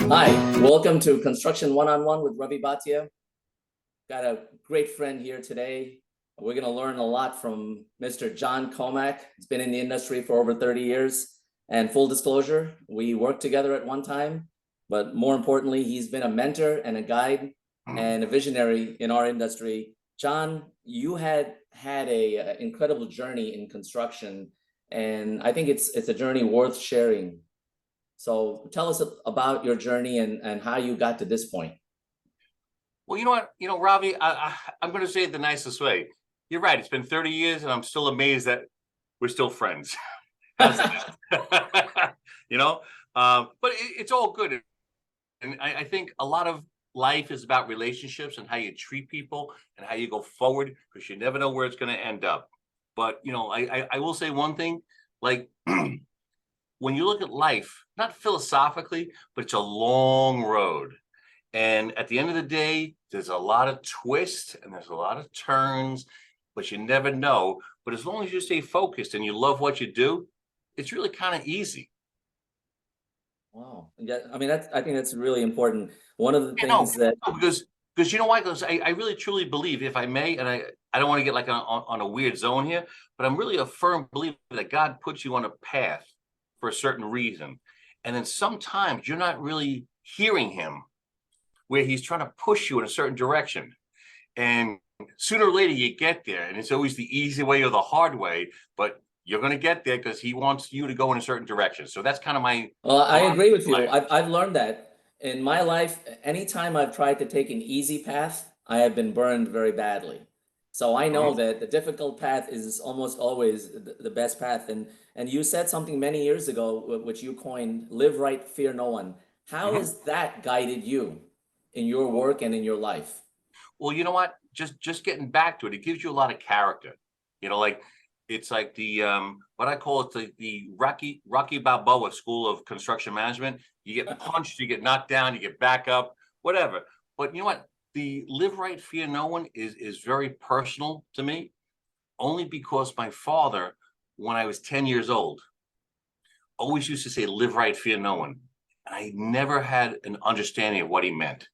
Hi, welcome to Construction One-on-One with Ravi Bhatia. Got a great friend here today. We're going to learn a lot from Mr. John Comack. He's been in the industry for over 30 years. And full disclosure, we worked together at one time, but more importantly, he's been a mentor and a guide and a visionary in our industry. John, you had an incredible journey in construction, and I think it's a journey worth sharing. So tell us about your journey and how you got to this point. Well, you know what, Ravi, I'm going to say it the nicest way. You're right. It's been 30 years and I'm still amazed that we're still friends. How's that? But it's all good. And I think a lot of life is about relationships and how you treat people and how you go forward, because you never know where it's going to end up. But, I will say one thing, like, when you look at life, not philosophically, but it's a long road. And at the end of the day, there's a lot of twists and there's a lot of turns, but you never know. But as long as you stay focused and you love what you do, it's really kind of easy. Wow. Yeah, I mean, I think that's really important. One of the things because you know why? Because I really truly believe, if I may, and I don't want to get like on a weird zone here, but I'm really a firm believer that God puts you on a path for a certain reason. And then sometimes you're not really hearing him, where he's trying to push you in a certain direction. And sooner or later you get there, and it's always the easy way or the hard way, but you're going to get there because he wants you to go in a certain direction. So that's kind of my... Well, I agree with you. I've learned that in my life. Anytime I've tried to take an easy path, I have been burned very badly. So I know that the difficult path is almost always the best path. And you said something many years ago, which you coined, live right, fear no one. How has that guided you in your work and in your life? Well, you know what? Just getting back to it, it gives you a lot of character. Like it's like the what I call it, the Rocky Balboa School of Construction Management. You get punched, you get knocked down, you get back up, whatever. But you know what? The live right, fear no one is very personal to me, only because my father, when I was 10 years old, always used to say, live right, fear no one. And I never had an understanding of what he meant.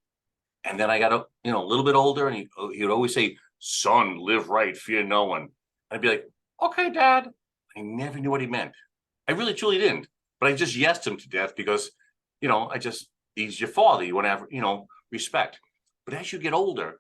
And then I got a little bit older, and he would always say, son, live right, fear no one. And I'd be like, okay, Dad. I never knew what he meant. I really truly didn't. But I just yesed him to death because, he's your father. You want to have, respect. But as you get older,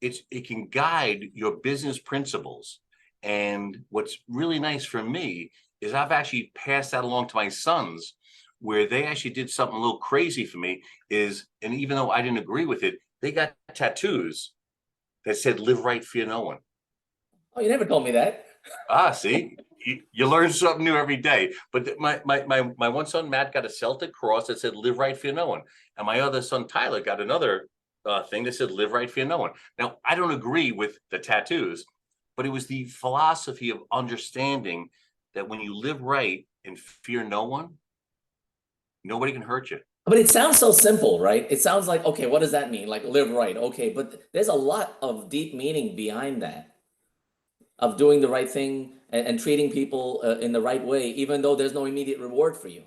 it can guide your business principles. And what's really nice for me is I've actually passed that along to my sons, where they actually did something a little crazy for me and even though I didn't agree with it, they got tattoos that said, live right, fear no one. Oh, you never told me that. See, you learn something new every day. But my one son, Matt, got a Celtic cross that said, live right, fear no one. And my other son, Tyler, got another thing that said, live right, fear no one. Now, I don't agree with the tattoos, but it was the philosophy of understanding that when you live right and fear no one, nobody can hurt you. But it sounds so simple, right? It sounds like, okay, what does that mean? Like live right. Okay, but there's a lot of deep meaning behind that, of doing the right thing and treating people in the right way, even though there's no immediate reward for you.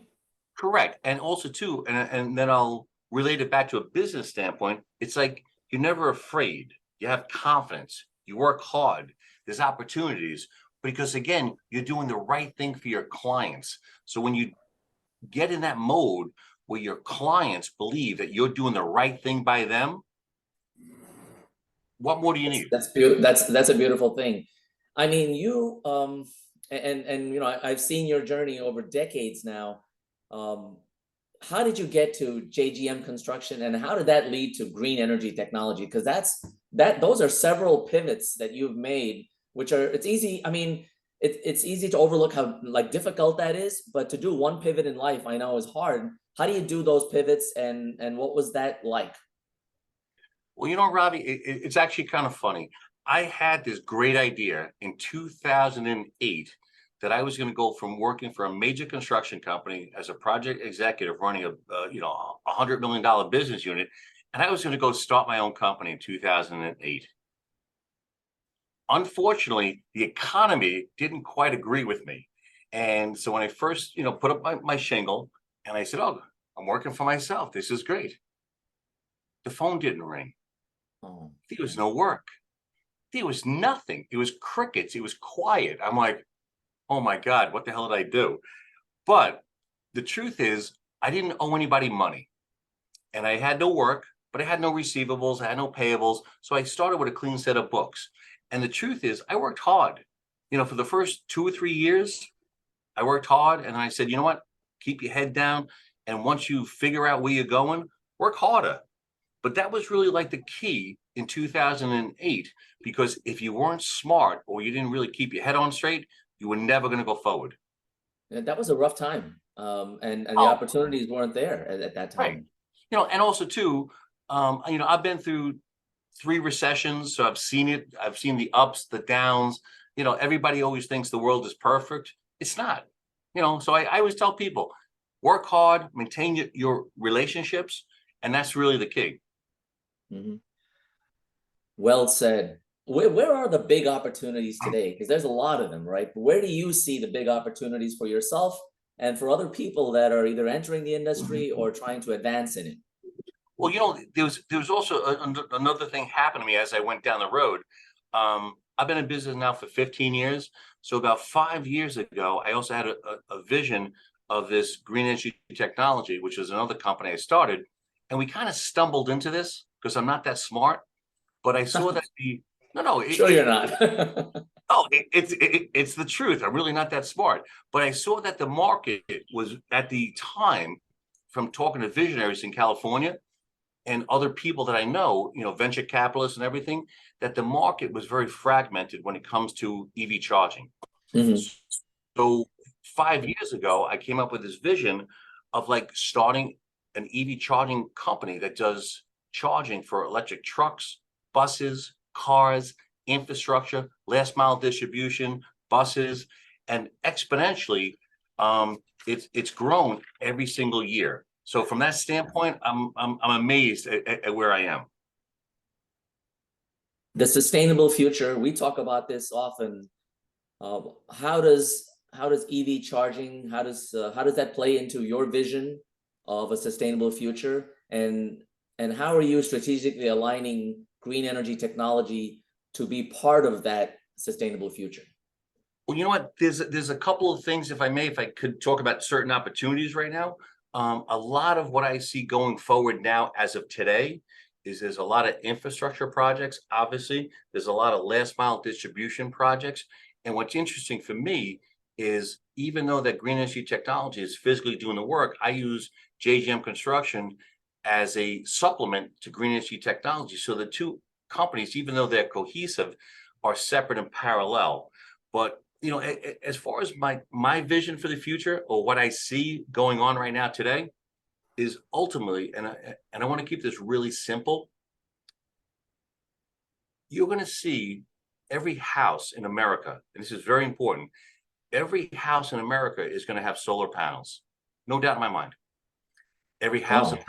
Correct. And also too, and then I'll relate it back to a business standpoint. It's like you're never afraid. You have confidence. You work hard. There's opportunities because, again, you're doing the right thing for your clients. So when you get in that mode where your clients believe that you're doing the right thing by them, what more do you need? That's beautiful. That's a beautiful thing. I mean, you and I've seen your journey over decades now. How did you get to JGM Construction, and how did that lead to green energy technology? Because those are several pivots that you've made, which are, it's easy. I mean, it's easy to overlook how difficult that is, but to do one pivot in life, I know, is hard. How do you do those pivots, and what was that like? Well, Ravi, it's actually kind of funny. I had this great idea in 2008 that I was going to go from working for a major construction company as a project executive running a $100 million business unit, and I was going to go start my own company in 2008. Unfortunately, the economy didn't quite agree with me. And so when I first, put up my shingle, and I said, oh, I'm working for myself. This is great. The phone didn't ring. Oh, There was no work. There was nothing. It was crickets. It was quiet. I'm like, oh my God, what the hell did I do? But the truth is, I didn't owe anybody money and I had no work, but I had no receivables. I had no payables. So I started with a clean set of books. And the truth is, I worked hard. For the first 2 or 3 years, I worked hard and I said, you know what? Keep your head down. And once you figure out where you're going, work harder. But that was really like the key in 2008, because if you weren't smart or you didn't really keep your head on straight, you were never going to go forward. that was a rough time. And the Oh, opportunities weren't there at that right. time. And also too, I've been through 3 recessions, so I've seen it. I've seen the ups, the downs. Everybody always thinks the world is perfect. It's not. So I always tell people, work hard, maintain your relationships, and that's really the key. Mhm. Well said. Where are the big opportunities today? Because there's a lot of them, right? But where do you see the big opportunities for yourself and for other people that are either entering the industry or trying to advance in it? Well, there was also another thing happened to me as I went down the road. I've been in business now for 15 years. So about 5 years ago, I also had a vision of this green energy technology, which is another company I started. And we kind of stumbled into this because I'm not that smart, but I saw that no, Sure, you're not. it's the truth. I'm really not that smart, but I saw that the market was at the time, from talking to visionaries in California and other people that I know, venture capitalists and everything, that the market was very fragmented when it comes to EV charging. Mhm. So 5 years ago, I came up with this vision of like starting an EV charging company that does charging for electric trucks, buses, cars, infrastructure, last mile distribution, buses, and exponentially, it's grown every single year. So from that standpoint, I'm amazed at where I am. The sustainable future, we talk about this often. How does EV charging, how does that play into your vision of a sustainable future? And how are you strategically aligning green energy technology to be part of that sustainable future? Well, you know what? There's a couple of things, if I could talk about certain opportunities right now. A lot of what I see going forward now, as of today, is there's a lot of infrastructure projects. Obviously, there's a lot of last mile distribution projects. And what's interesting for me is, even though that green energy technology is physically doing the work, I use JGM Construction as a supplement to green energy technology. So the two companies, even though they're cohesive, are separate and parallel. But as far as my vision for the future, or what I see going on right now today, is ultimately, and I want to keep this really simple. You're going to see every house in America, and this is very important. Every house in America is going to have solar panels, no doubt in my mind. Every house, Wow,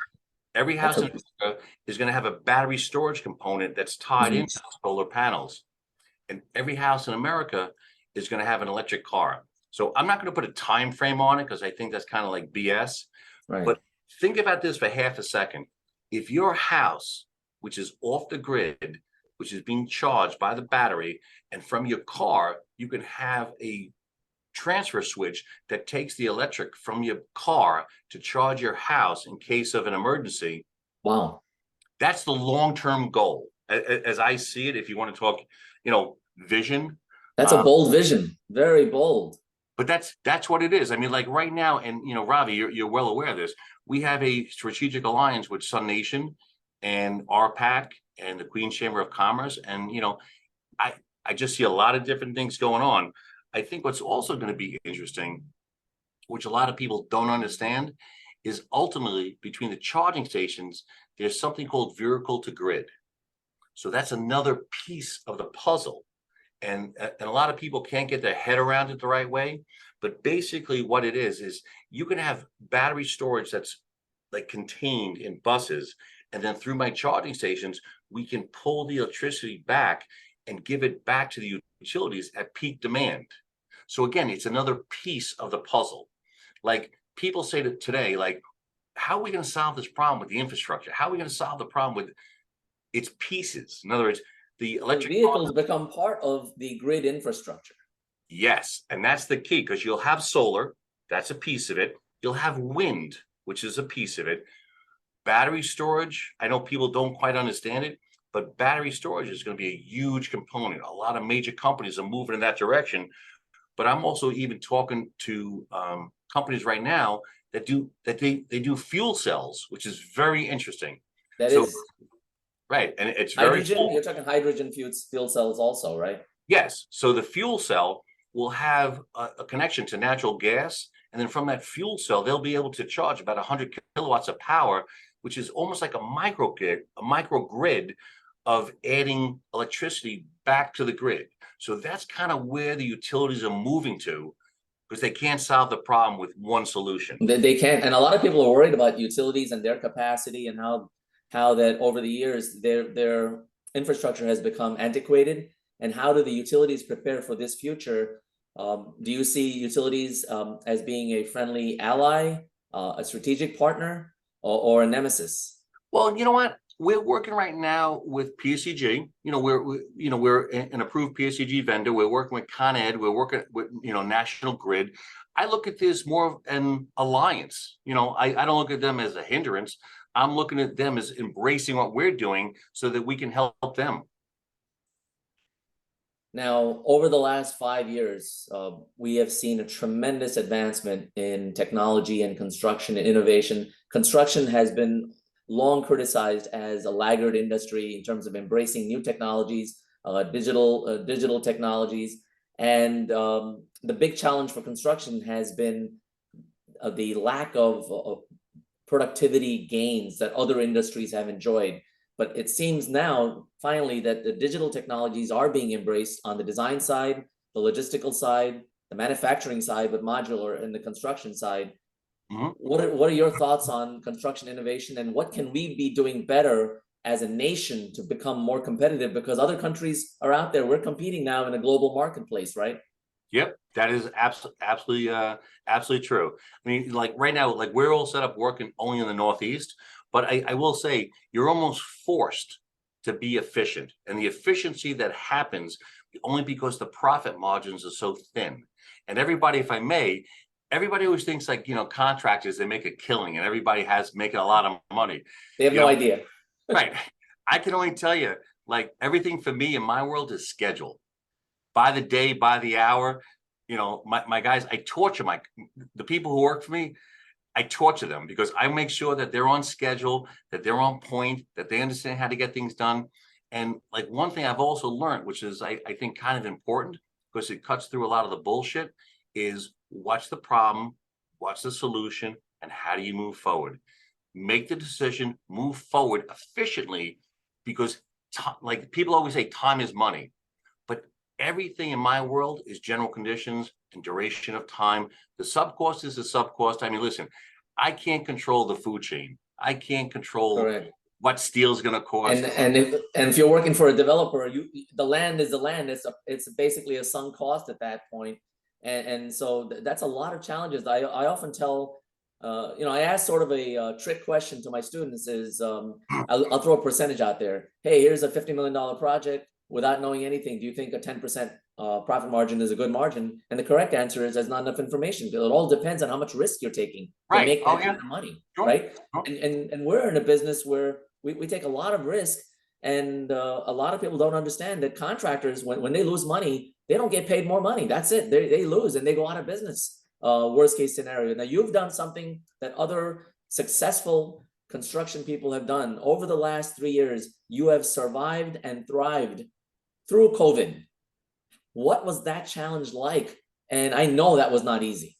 every that's house a in America is going to have a battery storage component that's tied Mhm. into solar panels, and every house in America is going to have an electric car. So I'm not going to put a time frame on it because I think that's kind of like BS. Right. But think about this for half a second. If your house, which is off the grid, which is being charged by the battery, and from your car, you can have a transfer switch that takes the electric from your car to charge your house in case of an emergency. Wow, That's the long-term goal, as I see it. If you want to talk, vision, that's a bold vision. Very bold. but that's what it is. I mean, like right now, and Ravi, you're well aware of this. We have a strategic alliance with Sun Nation and RPAC and the Queen's Chamber of Commerce, and I I just see a lot of different things going on. I think what's also going to be interesting, which a lot of people don't understand, is ultimately between the charging stations, there's something called vehicle to grid. So that's another piece of the puzzle. And a lot of people can't get their head around it the right way. But basically what it is you can have battery storage that's like contained in buses. And then through my charging stations, we can pull the electricity back and give it back to the utilities at peak demand. So again, it's another piece of the puzzle. Like people say that today, like, how are we going to solve this problem with the infrastructure? How are we going to solve the problem with its pieces? In other words, the The electric vehicles become part of the grid infrastructure. yes, and that's the key, because you'll have solar, that's a piece of it. You'll have wind, which is a piece of it. Battery storage, I know people don't quite understand it, but battery storage is going to be a huge component. A lot of major companies are moving in that direction. But I'm also even talking to companies right now that they do fuel cells, which is very interesting. That So is right, and it's very hydrogen. cool. You're talking hydrogen fuel cells also, right? Yes. So the fuel cell will have a connection to natural gas, and then from that fuel cell, they'll be able to charge about 100 kilowatts of power, which is almost like a microgrid of adding electricity back to the grid. So that's kind of where the utilities are moving to, because they can't solve the problem with one solution. They can't, and a lot of people are worried about utilities and their capacity and how that over the years their infrastructure has become antiquated. And how do the utilities prepare for this future? Do you see utilities as being a friendly ally, a strategic partner, or a nemesis? Well, you know what? We're working right now with PSEG. We're an approved PSEG vendor. We're working with Con Ed. We're working with National Grid. I look at this more of an alliance. I don't look at them as a hindrance. I'm looking at them as embracing what we're doing so that we can help them. Now, over the last 5 years, we have seen a tremendous advancement in technology and construction and innovation. Construction has been long criticized as a laggard industry in terms of embracing new technologies, digital technologies. And the big challenge for construction has been the lack of productivity gains that other industries have enjoyed. But it seems now, finally, that the digital technologies are being embraced on the design side, the logistical side, the manufacturing side with modular, and the construction side. Mm-hmm. What are your thoughts on construction innovation, and what can we be doing better as a nation to become more competitive? Because other countries are out there. We're competing now in a global marketplace, right? Yep, that is absolutely true. I mean, like right now, like we're all set up working only in the Northeast, but I will say you're almost forced to be efficient, and the efficiency that happens only because the profit margins are so thin. And everybody, if I may, everybody always thinks like, contractors, they make a killing and everybody has making a lot of money. They have no idea. Right. I can only tell you, like everything for me in my world is scheduled by the day, by the hour. My guys, I torture the people who work for me. I torture them because I make sure that they're on schedule, that they're on point, that they understand how to get things done. And like one thing I've also learned, which is I think kind of important because it cuts through a lot of the bullshit, is what's the problem, what's the solution, and how do you move forward? Make the decision, move forward efficiently, because like people always say, time is money. But everything in my world is general conditions and duration of time. The sub cost is the sub cost. I mean, listen, I can't control the food chain. I can't control Correct. what steel is going to cost. And if you're working for a developer, the land is the land. It's basically a sunk cost at that point. And so that's a lot of challenges. I often tell, I ask sort of a trick question to my students is, I'll throw a percentage out there. Hey, here's a $50 million project. Without knowing anything, do you think a 10% profit margin is a good margin? And the correct answer is there's not enough information. It all depends on how much risk you're taking to make that kind of money, right? Sure. And we're in a business where we take a lot of risk, and a lot of people don't understand that contractors, when they lose money, they don't get paid more money. That's it. They lose and they go out of business. Worst case scenario. Now you've done something that other successful construction people have done over the last 3 years. You have survived and thrived through COVID. What was that challenge like? And I know that was not easy.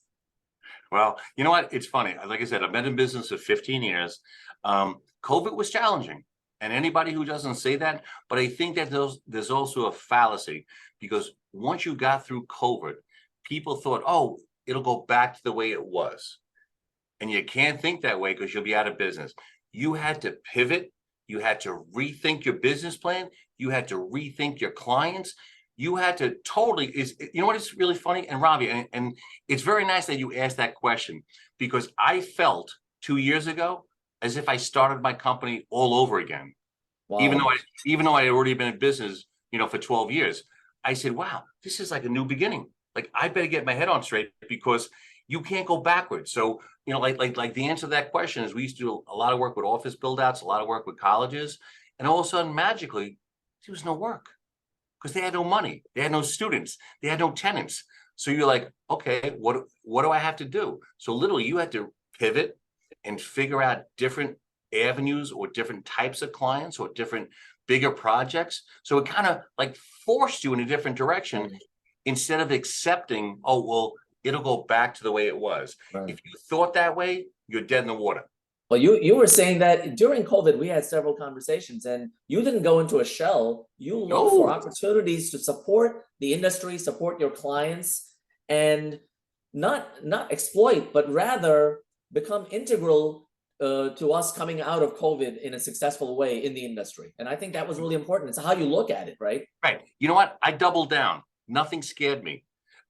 Well, you know what? It's funny. Like I said, I've been in business for 15 years. COVID was challenging. And anybody who doesn't say that, but I think that there's also a fallacy, because once you got through COVID, people thought, oh, it'll go back to the way it was. And you can't think that way because you'll be out of business. You had to pivot. You had to rethink your business plan. You had to rethink your clients. You had to totally, what is really funny? And Ravi, and it's very nice that you asked that question, because I felt 2 years ago as if I started my company all over again. Even Wow. though I had already been in business, for 12 years, I said, wow, this is like a new beginning. Like, I better get my head on straight because you can't go backwards. So, like the answer to that question is we used to do a lot of work with office build outs, a lot of work with colleges, and all of a sudden, magically, there was no work because they had no money. They had no students. They had no tenants. So you're like, okay, what do I have to do? So literally you had to pivot and figure out different avenues or different types of clients or different bigger projects. So it kind of like forced you in a different direction instead of accepting, oh, well, it'll go back to the way it was. Right. If you thought that way, you're dead in the water. Well, you were saying that during COVID, we had several conversations and you didn't go into a shell. You looked for No. opportunities to support the industry, support your clients, and not exploit, but rather become integral to us coming out of COVID in a successful way in the industry. And I think that was really important. It's how you look at it, right? Right. You know what? I doubled down. Nothing scared me.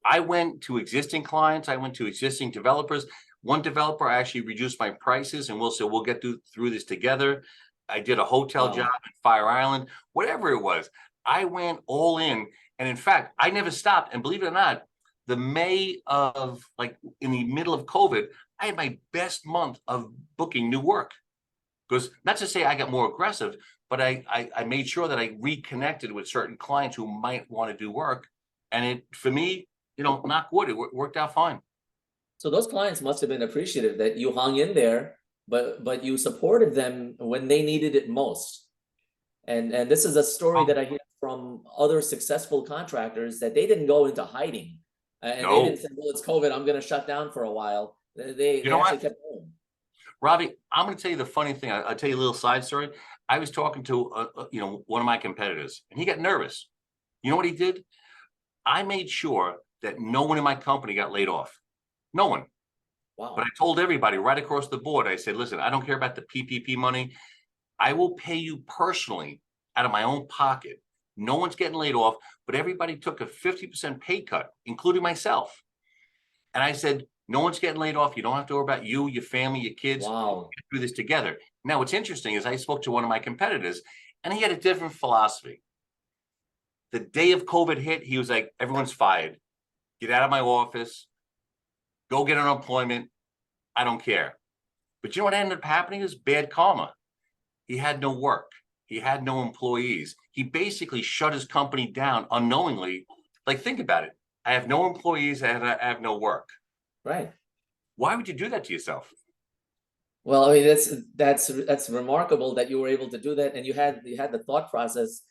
I went to existing clients. I went to existing developers. One developer, I actually reduced my prices and we'll get through this together. I did a hotel Wow. job in Fire Island, whatever it was. I went all in. And in fact, I never stopped. And believe it or not, the May of, like, in the middle of COVID, I had my best month of booking new work. Because not to say I got more aggressive, but I made sure that I reconnected with certain clients who might want to do work. And it, for me, knock wood, it worked out fine. So those clients must have been appreciative that you hung in there, but you supported them when they needed it most. And this is a story that I hear from other successful contractors, that they didn't go into hiding. And they didn't say, well, it's COVID, I'm going to shut down for a while. They actually kept going. Ravi, I'm going to tell you the funny thing. I'll tell you a little side story. I was talking to, one of my competitors, and he got nervous. You know what he did? I made sure that no one in my company got laid off. No one. Wow. But I told everybody right across the board, I said, listen, I don't care about the PPP money. I will pay you personally out of my own pocket. No one's getting laid off, but everybody took a 50% pay cut, including myself. And I said, no one's getting laid off. You don't have to worry about you, your family, your kids. Wow. Get through this together. Now, what's interesting is I spoke to one of my competitors, and he had a different philosophy. The day of COVID hit, he was like, everyone's fired. Get out of my office. Go get unemployment. I don't care. But you know what ended up happening is bad karma. He had no work. He had no employees. He basically shut his company down unknowingly. Like, think about it. I have no employees. I have no work. Right. Why would you do that to yourself? Well, I mean, that's remarkable that you were able to do that, and you had the thought process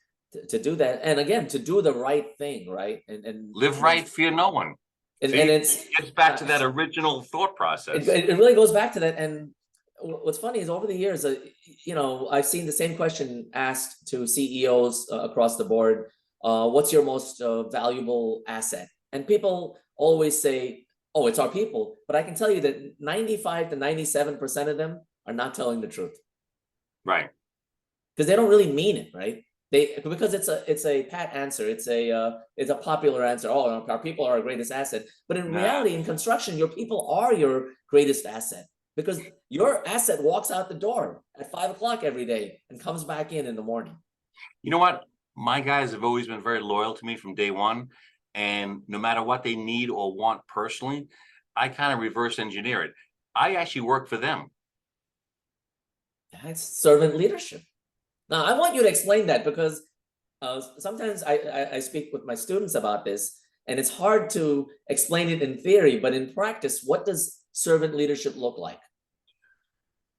to do that, and again, to do the right thing, right? And Live right, fear no one. and See, it's it's back to that original thought process. it really goes back to that. And what's funny is over the years, I've seen the same question asked to CEOs across the board. What's your most valuable asset? And people always say, oh, it's our people. But I can tell you that 95 to 97% of them are not telling the truth. Right. Because they don't really mean it, right? Because it's a pat answer. It's a popular answer. Oh, our people are our greatest asset. But in reality, in construction, your people are your greatest asset, because your asset walks out the door at 5 o'clock every day and comes back in the morning. You know what? My guys have always been very loyal to me from day one. And no matter what they need or want personally, I kind of reverse engineer it. I actually work for them. That's servant leadership. Now, I want you to explain that, because sometimes I speak with my students about this, and it's hard to explain it in theory, but in practice, what does servant leadership look like?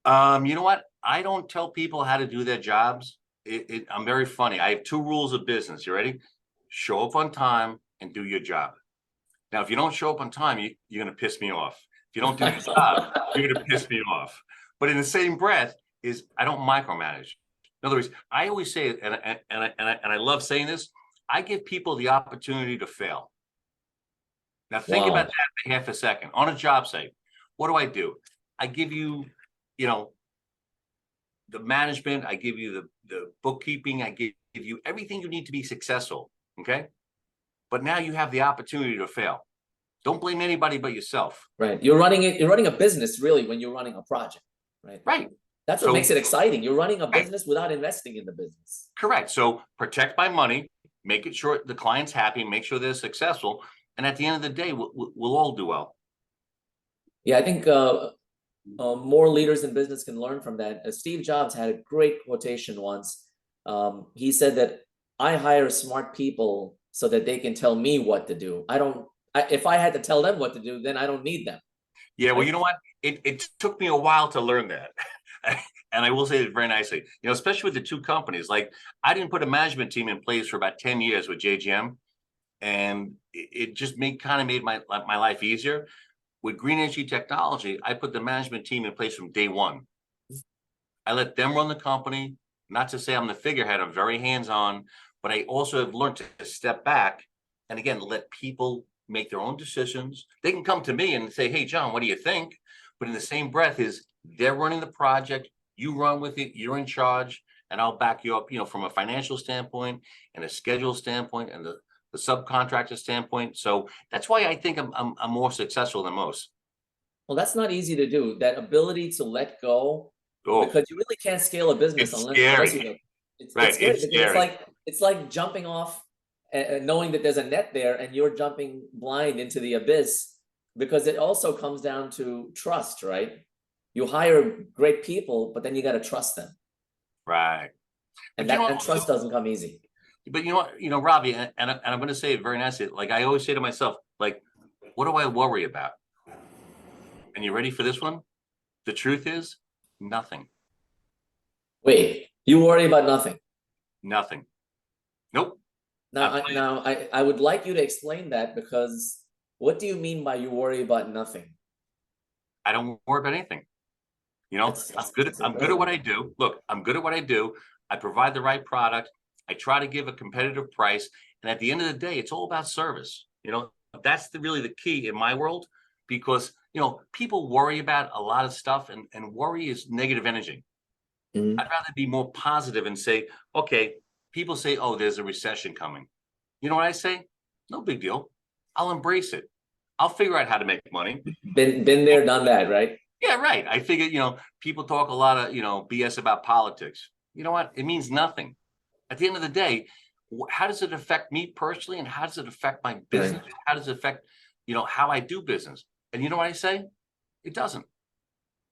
You know what? I don't tell people how to do their jobs. I'm very funny. I have 2 rules of business. You ready? Show up on time and do your job. Now, if you don't show up on time, you're going to piss me off. If you don't do your job, you're going to piss me off. But in the same breath is I don't micromanage. In other words, I always say, and I love saying this, I give people the opportunity to fail. Now, think about that for half a second. On a job site, what do? I give you, the management. I give you the bookkeeping. I give you everything you need to be successful. Okay. But now you have the opportunity to fail. Don't blame anybody but yourself. Right. You're running a business, really, when you're running a project. Right. Right. That's what So, makes it exciting. You're running a right, business without investing in the business. correct. So protect my money, make it sure the client's happy, make sure they're successful. And at the end of the day, we'll all do well. Yeah, I think more leaders in business can learn from that. Steve Jobs had a great quotation once. He said that I hire smart people so that they can tell me what to do. If I had to tell them what to do, then I don't need them. Yeah, well, Right? you know what? It took me a while to learn that. And I will say it very nicely, especially with the two companies. Like, I didn't put a management team in place for about 10 years with JGM, and it just made my life easier. With Green Energy Technology, I put the management team in place from day one. I let them run the company. Not to say I'm the figurehead, I'm very hands-on, but I also have learned to step back and, again, let people make their own decisions. They can come to me and say, hey, John, what do you think? But in the same breath is they're running the project, you run with it, you're in charge, and I'll back you up, from a financial standpoint and a schedule standpoint and the subcontractor standpoint. So that's why I think I'm more successful than most. Well, that's not easy to do. That ability to let go, Oh, because you really can't scale a business it's unless you scary. know. It's Right. scary It's because scary. it's like jumping off and knowing that there's a net there and you're jumping blind into the abyss, because it also comes down to trust, right? You hire great people, but then you got to trust them, Right. and But you know what? and trust doesn't come easy. But you know what, Ravi, and I'm going to say it very nicely. Like, I always say to myself, like, what do I worry about? And you ready for this one? The truth is nothing, Wait, you worry about nothing. nothing. Nope. I would like you to explain that, because what do you mean by you worry about nothing? I don't worry about anything. That's I'm good at what incredible. I do. Look, I'm good at what I do. I provide the right product. I try to give a competitive price. And at the end of the day, it's all about service. That's really the key in my world, because, people worry about a lot of stuff, and worry is negative energy. Mhm. I'd rather be more positive and say, okay, people say, oh, there's a recession coming. You know what I say? No big deal. I'll embrace it. I'll figure out how to make money. Been there, done that, right? Yeah, right. I figure, people talk a lot of, BS about politics. You know what? It means nothing. At the end of the day, how does it affect me personally? And how does it affect my Right. business? How does it affect, how I do business? And you know what I say? It doesn't.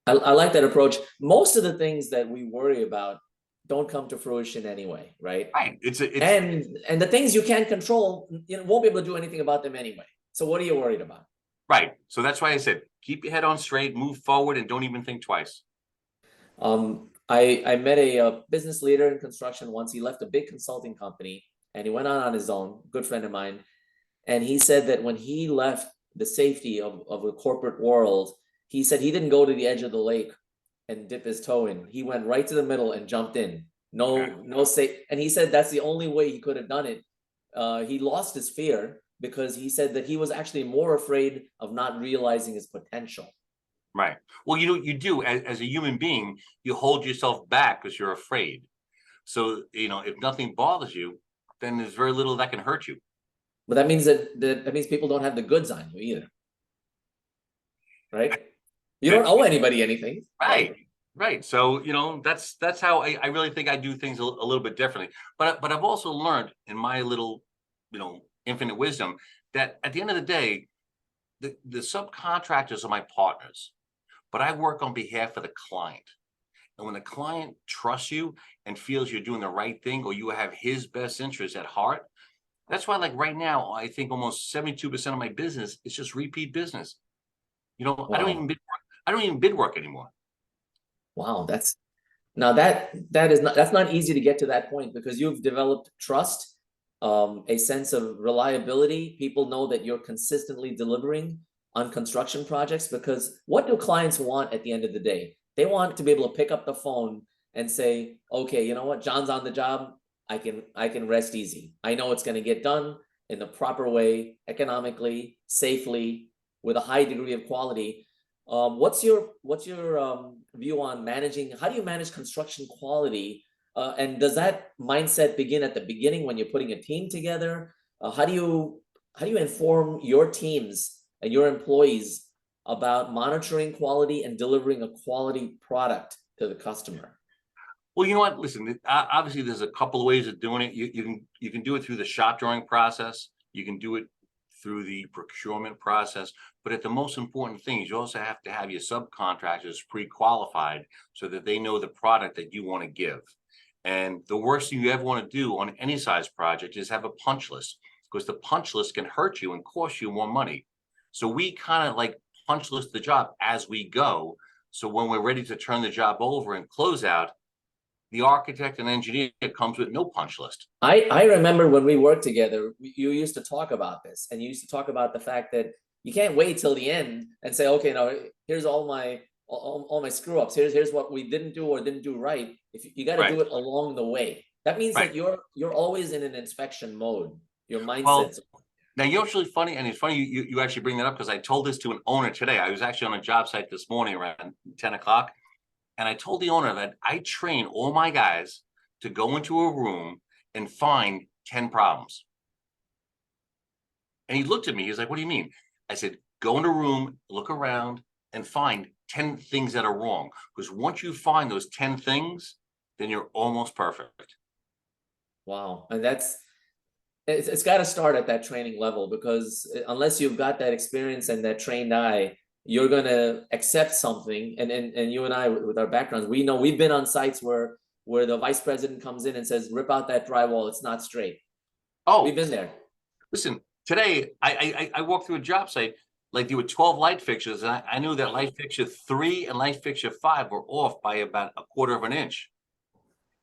I like that approach. Most of the things that we worry about don't come to fruition anyway, right? Right. And the things you can't control, you won't be able to do anything about them anyway. So what are you worried about? right. So that's why I said, keep your head on straight, move forward, and don't even think twice. I met a business leader in construction once. He left a big consulting company and he went on his own. Good friend of mine, and he said that when he left the safety of the corporate world, he said he didn't go to the edge of the lake and dip his toe in. He went right to the middle and jumped in. Okay. No safe. And he said that's the only way he could have done it. He lost his fear because he said that he was actually more afraid of not realizing his potential. Right. Well, you do, as a human being, you hold yourself back because you're afraid. So, if nothing bothers you, then there's very little that can hurt you. But that means that means people don't have the goods on you either, right? You don't That's owe anybody anything, right. right? Right. So, that's how I really think I do things a little bit differently. But I've also learned in my little, infinite wisdom, that at the end of the day, the subcontractors are my partners, but I work on behalf of the client. And when the client trusts you and feels you're doing the right thing, or you have his best interest at heart, that's why, like, right now, I think almost 72% of my business is just repeat business. I don't even Wow. bid work anymore. Wow, that's not easy to get to that point, because you've developed trust, a sense of reliability. People know that you're consistently delivering on construction projects, because what do clients want at the end of the day? They want to be able to pick up the phone and say, okay, you know what, John's on the job. I can rest easy. I know it's going to get done in the proper way, economically, safely, with a high degree of quality. What's your view on managing? How do you manage construction quality? And does that mindset begin at the beginning when you're putting a team together? How do you inform your teams and your employees about monitoring quality and delivering a quality product to the customer? Well, you know what? Listen, obviously there's a couple of ways of doing it. You can do it through the shop drawing process. You can do it through the procurement process. But at the most important thing is you also have to have your subcontractors pre-qualified so that they know the product that you want to give. And the worst thing you ever want to do on any size project is have a punch list, because the punch list can hurt you and cost you more money. So we kind of like punch list the job as we go. So when we're ready to turn the job over and close out, the architect and engineer comes with no punch list. I remember when we worked together, you used to talk about this, and you used to talk about the fact that you can't wait till the end and say, okay, now here's all my screw ups. Here's what we didn't do or didn't do right. If you got to do it along the way, that means that you're always in an inspection mode. Your mindset. Now, you're actually funny, and it's funny you actually bring that up, because I told this to an owner today. I was actually on a job site this morning around 10 o'clock. And I told the owner that I train all my guys to go into a room and find 10 problems. And he looked at me, he's like, what do you mean? I said, go in a room, look around, and find 10 things that are wrong. Because once you find those 10 things, then you're almost perfect. Wow. And it's got to start at that training level, because unless you've got that experience and that trained eye, you're going to accept something. And you and I, with our backgrounds, we know we've been on sites where the vice president comes in and says, rip out that drywall, it's not straight. Oh, we've been there. Listen, today I walked through a job site, like there were 12 light fixtures, and I knew that light fixture 3 and light fixture 5 were off by about 1/4 of an inch.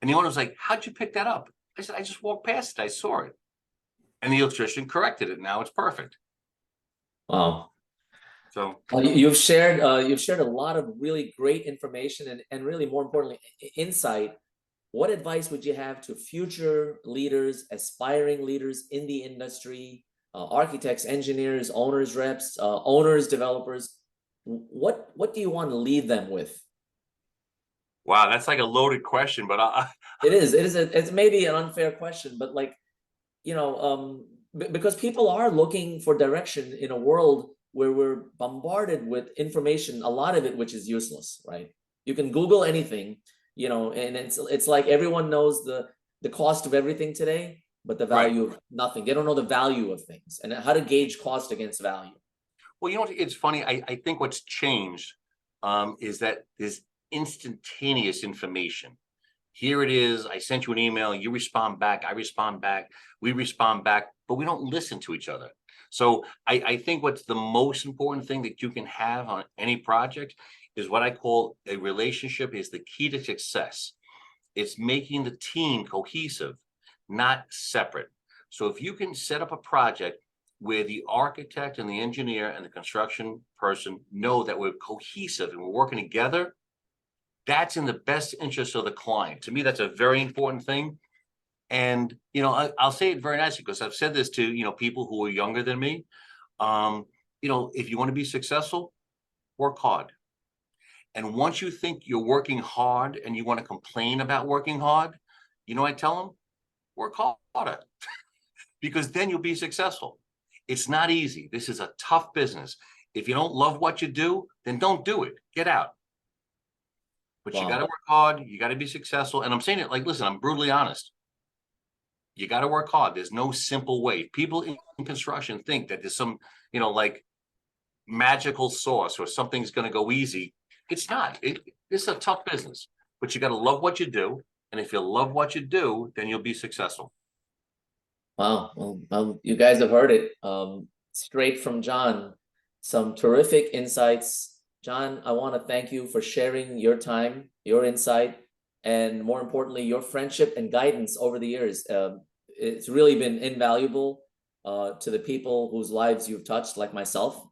And the owner was like, how'd you pick that up? I said, I just walked past it, I saw it. And the electrician corrected it. Now it's perfect. Wow. So you've shared a lot of really great information and really, more importantly, insight. What advice would you have to future leaders, aspiring leaders in the industry, architects, engineers, owners, reps, owners, developers? What do you want to leave them with? Wow, that's like a loaded question, but it's maybe an unfair question, but like, because people are looking for direction in a world where we're bombarded with information, a lot of it which is useless, right? You can Google anything, and it's like everyone knows the cost of everything today, but the value of nothing. They don't know the value of things and how to gauge cost against value. Well, you know what? It's funny. I think what's changed is that there's instantaneous information. Here it is. I sent you an email. You respond back. I respond back. We respond back, but we don't listen to each other. So I think what's the most important thing that you can have on any project is what I call a relationship is the key to success. It's making the team cohesive, not separate. So if you can set up a project where the architect and the engineer and the construction person know that we're cohesive and we're working together, that's in the best interest of the client. To me, that's a very important thing. And, I'll say it very nicely, because I've said this to, people who are younger than me. If you want to be successful, work hard. And once you think you're working hard and you want to complain about working hard, I tell them, work harder, because then you'll be successful. It's not easy. This is a tough business. If you don't love what you do, then don't do it. Get out. But you got to work hard. You got to be successful. And I'm saying it like, listen, I'm brutally honest. You got to work hard. There's no simple way. People in construction think that there's some, like magical sauce or something's going to go easy. It's not. It's a tough business, but you got to love what you do. And if you love what you do, then you'll be successful. Wow. Well, you guys have heard it straight from John. Some terrific insights. John, I want to thank you for sharing your time, your insight, and more importantly, your friendship and guidance over the years. It's really been invaluable to the people whose lives you've touched, like myself,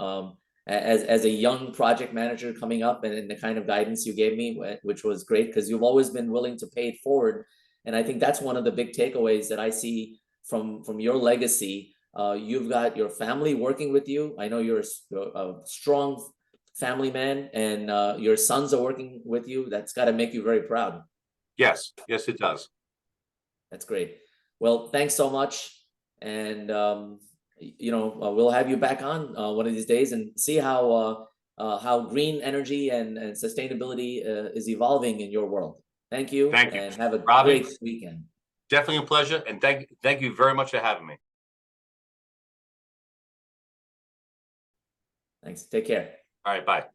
as a young project manager coming up, and the kind of guidance you gave me, which was great, because you've always been willing to pay it forward. And I think that's one of the big takeaways that I see from your legacy. You've got your family working with you. I know you're a strong family man, and your sons are working with you. That's got to make you very proud. Yes, it does. That's great. Well, thanks so much. And, we'll have you back on one of these days and see how how green energy and sustainability is evolving in your world. Thank you. Thank you. And have a Ravi, great weekend. definitely a pleasure, and thank you very much for having me. Thanks. Take care. All right, bye.